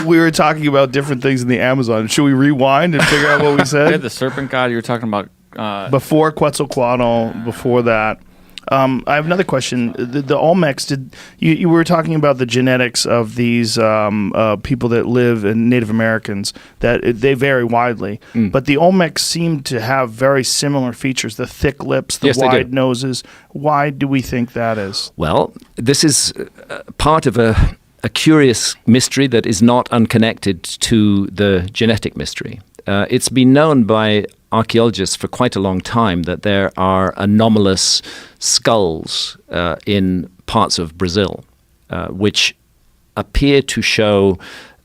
we were talking about different things in the Amazon. Should we rewind and figure out what we said? We had the serpent god you were talking about. Before Quetzalcoatl, before that. I have another question. The Olmecs, you were talking about the genetics of these people that live in Native Americans, that they vary widely. But the Olmecs seem to have very similar features, the thick lips, the wide noses. Why do we think that is? Well, this is part of a curious mystery that is not unconnected to the genetic mystery. It's been known by archaeologists for quite a long time that there are anomalous skulls in parts of Brazil, which appear to show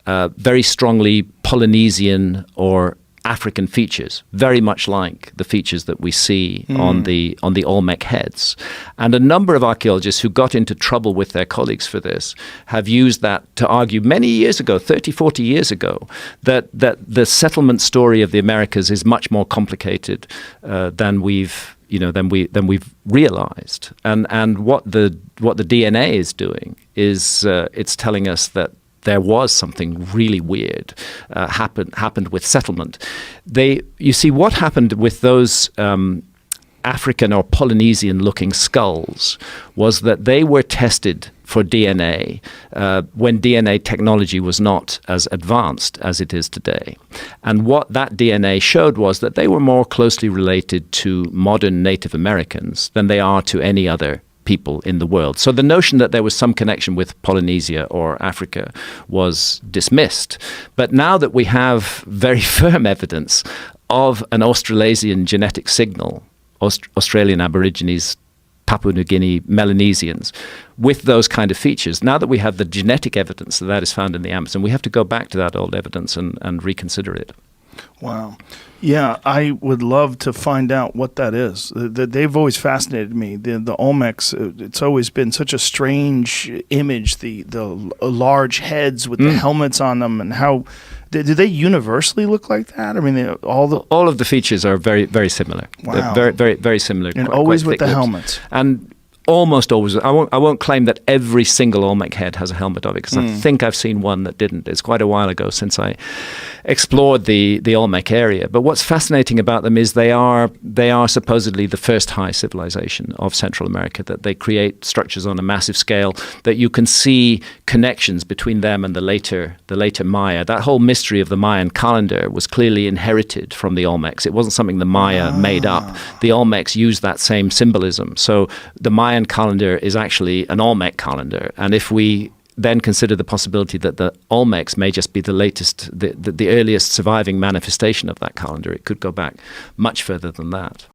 very strongly Polynesian or African features, very much like the features that we see on the Olmec heads. And a number of archaeologists who got into trouble with their colleagues for this have used that to argue many years ago, 30, 40 years ago, that the settlement story of the Americas is much more complicated than we've realized. And what the DNA is doing is it's telling us that there was something really weird happened with settlement. You see, what happened with those African or Polynesian-looking skulls was that they were tested for DNA when DNA technology was not as advanced as it is today. And what that DNA showed was that they were more closely related to modern Native Americans than they are to any other people in the world. So the notion that there was some connection with Polynesia or Africa was dismissed. But now that we have very firm evidence of an Australasian genetic signal, Australian Aborigines, Papua New Guinea, Melanesians, with those kind of features, now that we have the genetic evidence that is found in the Amazon, we have to go back to that old evidence and reconsider it. Wow. Yeah, I would love to find out what that is. They've always fascinated me. The Olmecs, it's always been such a strange image, the large heads with the helmets on them, and how do they universally look like that? I mean, all of the features are very, very similar. Wow. They're very, very, very similar. And always with the helmets. And almost always. I won't claim that every single Olmec head has a helmet of it, because I think I've seen one that didn't. It's quite a while ago since I explored the Olmec area. But what's fascinating about them is they are supposedly the first high civilization of Central America, that they create structures on a massive scale, that you can see connections between them and the later Maya. That whole mystery of the Mayan calendar was clearly inherited from the Olmecs. It wasn't something the Maya made up. The Olmecs used that same symbolism. So the Mayan calendar is actually an Olmec calendar. And if we then consider the possibility that the Olmecs may just be the latest, the earliest surviving manifestation of that calendar, it could go back much further than that.